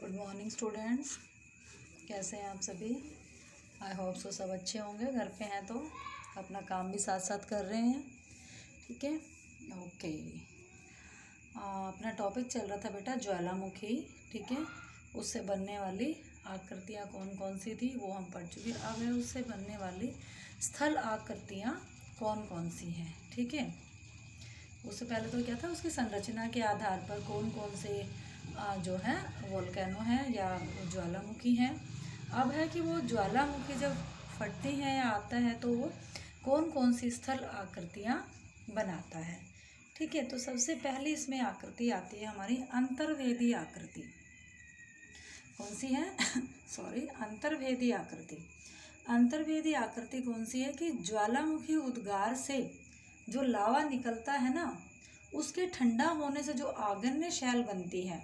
Good morning students, कैसे हैं आप सभी। आई होप सो सब अच्छे होंगे। घर पे हैं तो अपना काम भी साथ साथ कर रहे हैं, ठीक है। ओके, अपना टॉपिक चल रहा था बेटा ज्वालामुखी, ठीक है। उससे बनने वाली आकृतियाँ कौन कौन सी थी वो हम पढ़ चुके। अब है उससे बनने वाली स्थल आकृतियाँ कौन कौन सी हैं, ठीक है। उससे पहले तो क्या था, उसकी संरचना के आधार पर कौन कौन से जो है वोल्केनो हैं या ज्वालामुखी हैं। अब है कि वो ज्वालामुखी जब फटती हैं या आता है तो वो कौन कौन सी स्थल आकृतियाँ बनाता है, ठीक है। तो सबसे पहले इसमें आकृति आती है हमारी अंतर्वेदी आकृति। कौन सी है सॉरी, अंतर्वेदी आकृति। अंतर्वेदी आकृति कौन सी है कि ज्वालामुखी उद्गार से जो लावा निकलता है ना, उसके ठंडा होने से जो आग्नेय शैल बनती है,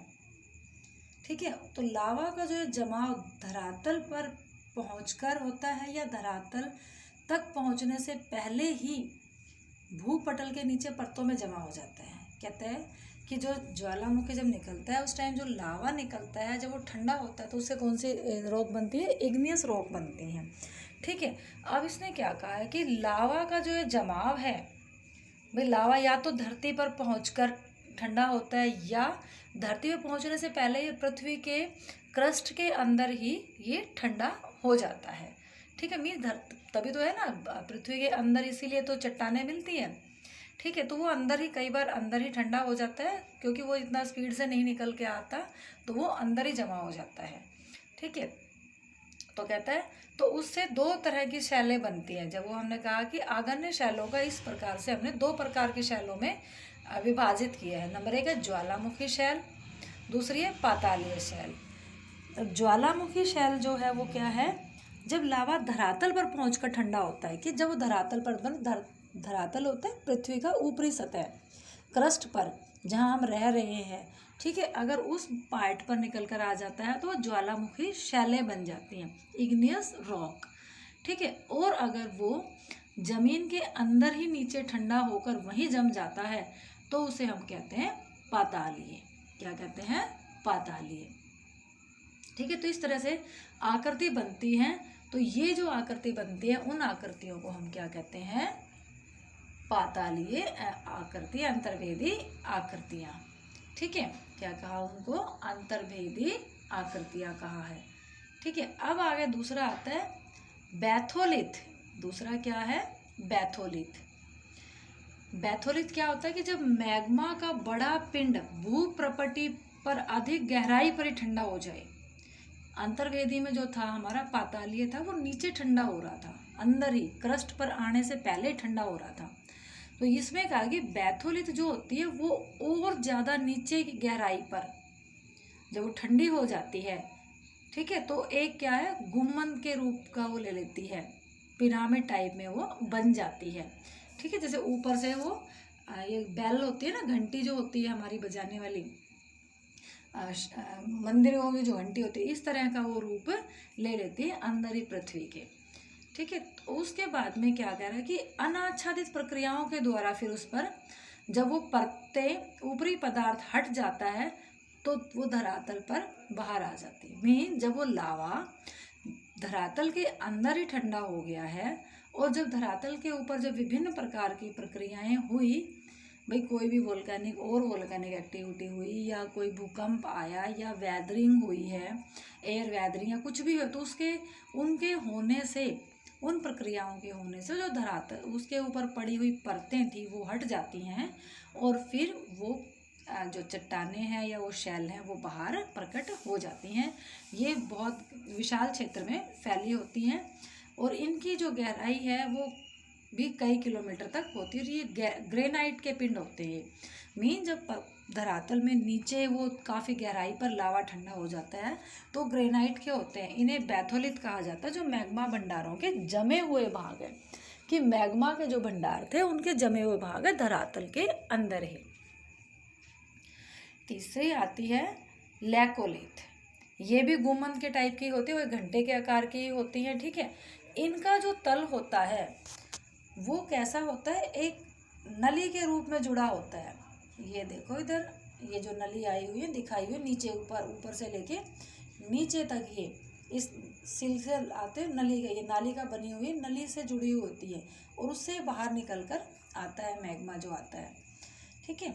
ठीक है। तो लावा का जो जमाव धरातल पर पहुंचकर होता है या धरातल तक पहुंचने से पहले ही भूपटल के नीचे परतों में जमा हो जाता है। कहते हैं कि जो ज्वालामुखी जब निकलता है उस टाइम जो लावा निकलता है, जब वो ठंडा होता है तो उससे कौन सी रॉक बनती है, इग्नियस रॉक बनती है, ठीक है। अब इसने क्या कहा है कि लावा का जो जमाव है भाई, लावा या तो धरती पर पहुंचकर ठंडा होता है या धरती पर पहुंचने से पहले ये पृथ्वी के क्रस्ट के अंदर ही ये ठंडा हो जाता है, ठीक है। मीन तभी तो है ना पृथ्वी के अंदर, इसीलिए तो चट्टानें मिलती हैं, ठीक है। तो वो अंदर ही, कई बार अंदर ही ठंडा हो जाता है क्योंकि वो इतना स्पीड से नहीं निकल के आता, तो वो अंदर ही जमा हो जाता है, ठीक है। तो कहता है तो उससे दो तरह की शैलें बनती हैं। जब वो हमने कहा कि आग्नेय शैलों का इस प्रकार से हमने दो प्रकार की शैलों में विभाजित किया है। नंबर एक है ज्वालामुखी शैल, दूसरी है पातालीय शैल। ज्वालामुखी शैल जो है वो क्या है, जब लावा धरातल पर पहुंचकर ठंडा होता है, कि जब वो धरातल पर धरातल होता है पृथ्वी का ऊपरी सतह, क्रस्ट पर जहाँ हम रह रहे हैं, ठीक है। अगर उस पार्ट पर निकल कर आ जाता है तो ज्वालामुखी शैलें बन जाती हैं, इग्नियस रॉक, ठीक है। और अगर वो जमीन के अंदर ही नीचे ठंडा होकर वहीं जम जाता है तो उसे हम कहते हैं पातालीय। क्या कहते हैं, पातालीय, ठीक है। तो इस तरह से आकृति बनती हैं। तो ये जो आकृति बनती है उन आकृतियों को हम क्या कहते हैं, पातालीय आकृति, अंतर्वेदी आकृतियां, ठीक है। क्या कहा उनको, अंतर्वेदी आकृतियां कहा है, ठीक है। अब आगे दूसरा आता है बैथोलिथ। दूसरा क्या है, बैथोलिथ। बैथोलिथ क्या होता है कि जब मैग्मा का बड़ा पिंड भूप्रपटी पर अधिक गहराई पर ही ठंडा हो जाए। अंतर्वेदी में जो था हमारा पातालीय था वो नीचे ठंडा हो रहा था, अंदर ही क्रस्ट पर आने से पहले ठंडा हो रहा था। तो इसमें कहा कि बैथोलिथ जो होती है वो और ज़्यादा नीचे की गहराई पर जब वो ठंडी हो जाती है, ठीक है, तो एक क्या है, गुम्मद के रूप का वो ले लेती है, पिरामिड टाइप में वो बन जाती है, ठीक है। जैसे ऊपर से वो ये बेल होती है ना, घंटी जो होती है हमारी बजाने वाली, मंदिरों में जो घंटी होती है, इस तरह का वो रूप ले लेती है अंदर ही पृथ्वी के, ठीक है। तो उसके बाद में क्या कह रहा है कि अनाच्छादित प्रक्रियाओं के द्वारा फिर उस पर जब वो परते ऊपरी पदार्थ हट जाता है तो वो धरातल पर बाहर आ जाती है। मीन जब वो लावा धरातल के अंदर ही ठंडा हो गया है और जब धरातल के ऊपर जब विभिन्न प्रकार की प्रक्रियाएं हुई, भाई कोई भी वोल्केनिक एक्टिविटी हुई या कोई भूकंप आया या वेदरिंग हुई है, एयर वेदरिंग या कुछ भी हो, तो उनके होने से, उन प्रक्रियाओं के होने से जो धरातल उसके ऊपर पड़ी हुई परतें थी वो हट जाती हैं और फिर वो जो चट्टानें हैं या वो शैल हैं वो बाहर प्रकट हो जाती हैं। ये बहुत विशाल क्षेत्र में फैली होती हैं और इनकी जो गहराई है वो भी कई किलोमीटर तक होती है। ये ग्रेनाइट के पिंड होते हैं। मीन जब धरातल में नीचे वो काफ़ी गहराई पर लावा ठंडा हो जाता है तो ग्रेनाइट के होते हैं, इन्हें बैथोलिथ कहा जाता है, जो मैग्मा भंडारों के जमे हुए भाग है, कि मैग्मा के जो भंडार थे उनके जमे हुए भाग है धरातल के अंदर ही। तीसरी आती है लैकोलिथ। ये भी गुम्मद के टाइप की होती है, वो घंटे के आकार की होती है, ठीक है। इनका जो तल होता है वो कैसा होता है, एक नली के रूप में जुड़ा होता है। ये देखो इधर, ये जो नली आई हुई है दिखाई हुई नीचे ऊपर से लेके नीचे तक ये इस सिल से आते नली का, ये नालिका बनी हुई नली से जुड़ी हुई होती है और उससे बाहर निकल कर आता है मैग्मा जो आता है। ठीक है,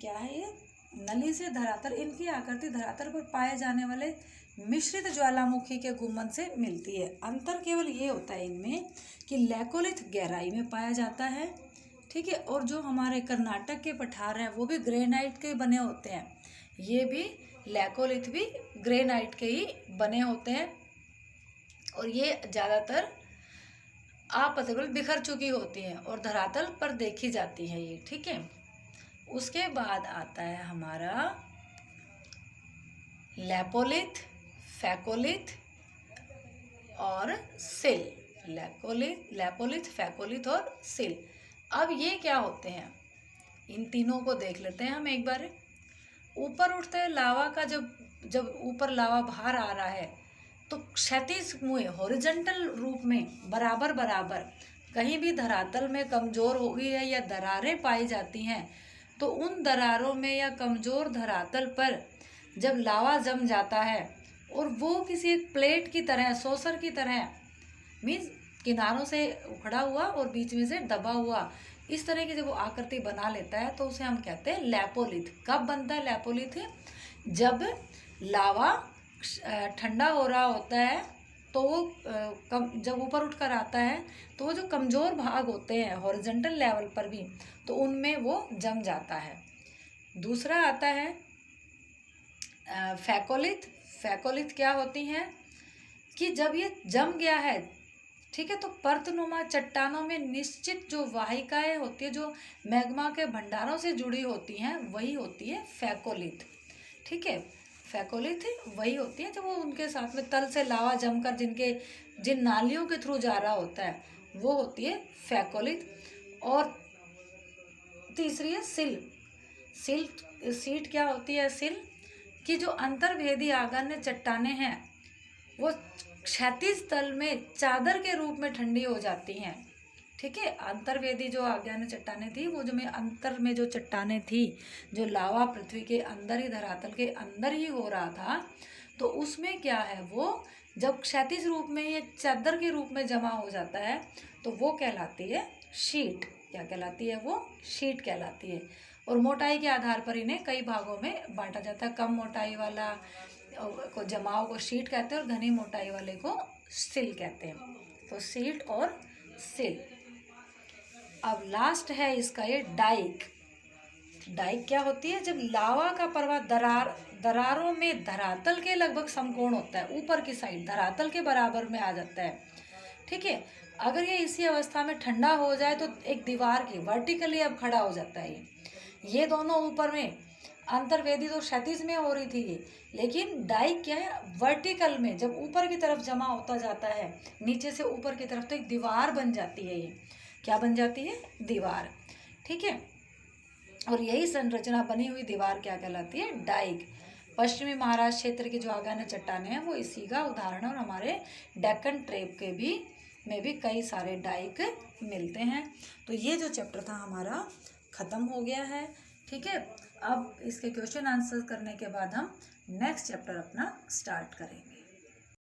क्या है ये? नली से धरातल, इनकी आकृति धरातल पर पाए जाने वाले मिश्रित ज्वालामुखी के गुंबद से मिलती है। अंतर केवल ये होता है इनमें कि लैकोलिथ गहराई में पाया जाता है। ठीक है, और जो हमारे कर्नाटक के पठार हैं वो भी ग्रेनाइट के बने होते हैं, ये भी लैकोलिथ भी ग्रेनाइट के ही बने होते हैं और ये ज़्यादातर आपतन बिखर चुकी होती हैं और धरातल पर देखी जाती है ये। ठीक है, उसके बाद आता है हमारा लैपोलिथ, फैकोलिथ और सिल। लैपोलिथ, फैकोलिथ और सिल। अब ये क्या होते हैं, इन तीनों को देख लेते हैं हम एक बार। ऊपर उठते हैं लावा का, जब ऊपर लावा बाहर आ रहा है तो क्षैतिज मुँह हॉरिजॉन्टल रूप में बराबर बराबर कहीं भी धरातल में कमज़ोर हो गई है या दरारें पाई जाती हैं तो उन दरारों में या कमज़ोर धरातल पर जब लावा जम जाता है और वो किसी एक प्लेट की तरह, सॉसर की तरह, मीन्स किनारों से उखड़ा हुआ और बीच में से दबा हुआ, इस तरह की जब वो आकृति बना लेता है तो उसे हम कहते हैं लैपोलिथ। कब बनता है लैपोलिथ? जब लावा ठंडा हो रहा होता है तो वो जब ऊपर उठकर आता है तो वो जो कमज़ोर भाग होते हैं हॉरिजॉन्टल लेवल पर भी, तो उनमें वो जम जाता है। दूसरा आता है फैकोलिथ। फैकोलिथ क्या होती हैं कि जब ये जम गया है, ठीक है, तो पर्तनुमा चट्टानों में निश्चित जो वाहिकाएं होती है जो मैग्मा के भंडारों से जुड़ी होती हैं वही होती है फैकोलिथ। ठीक है, फैकोलिथ वही होती है जब वो उनके साथ में तल से लावा जमकर जिन नालियों के थ्रू जा रहा होता है वो होती है फैकोलिथ। और तीसरी है सिल। सीट क्या होती है? सिल कि जो अंतर्भेदी आगन्य चट्टानें हैं वो क्षैतिज तल में चादर के रूप में ठंडी हो जाती हैं। ठीक है, अंतर्वेदी जो आज्ञान चट्टानें थी, वो जो में अंतर में जो चट्टानें थी, जो लावा पृथ्वी के अंदर ही, धरातल के अंदर ही हो रहा था, तो उसमें क्या है, वो जब क्षैतिज रूप में ये चादर के रूप में जमा हो जाता है तो वो कहलाती है शीट। क्या कहलाती है? वो शीट कहलाती है। और मोटाई के आधार पर इन्हें कई भागों में बांटा जाता है। कम मोटाई वाला को जमाव को शीट कहते हैं और घनी मोटाई वाले को सिल कहते हैं। तो शीट और सिल। अब लास्ट है इसका ये डाइक। डाइक क्या होती है? जब लावा का प्रवाह दरारों में धरातल के लगभग समकोण होता है, ऊपर की साइड धरातल के बराबर में आ जाता है। ठीक है, अगर ये इसी अवस्था में ठंडा हो जाए तो एक दीवार की वर्टिकली अब खड़ा हो जाता है। ये दोनों ऊपर में अंतर्वेदी तो क्षैतिज में हो रही थी, लेकिन डाइक क्या है? वर्टिकल में जब ऊपर की तरफ जमा होता जाता है, नीचे से ऊपर की तरफ, तो एक दीवार बन जाती है। ये क्या बन जाती है? दीवार। ठीक है, और यही संरचना बनी हुई दीवार क्या कहलाती है? डाइक। पश्चिमी महाराष्ट्र क्षेत्र की जो आगामी चट्टानें हैं वो इसी का उदाहरण है। और हमारे डेक्कन ट्रेप के में भी कई सारे डाइक मिलते हैं। तो ये जो चैप्टर था हमारा ख़त्म हो गया है। ठीक है, अब इसके क्वेश्चन आंसर करने के बाद हम नेक्स्ट चैप्टर अपना स्टार्ट करेंगे।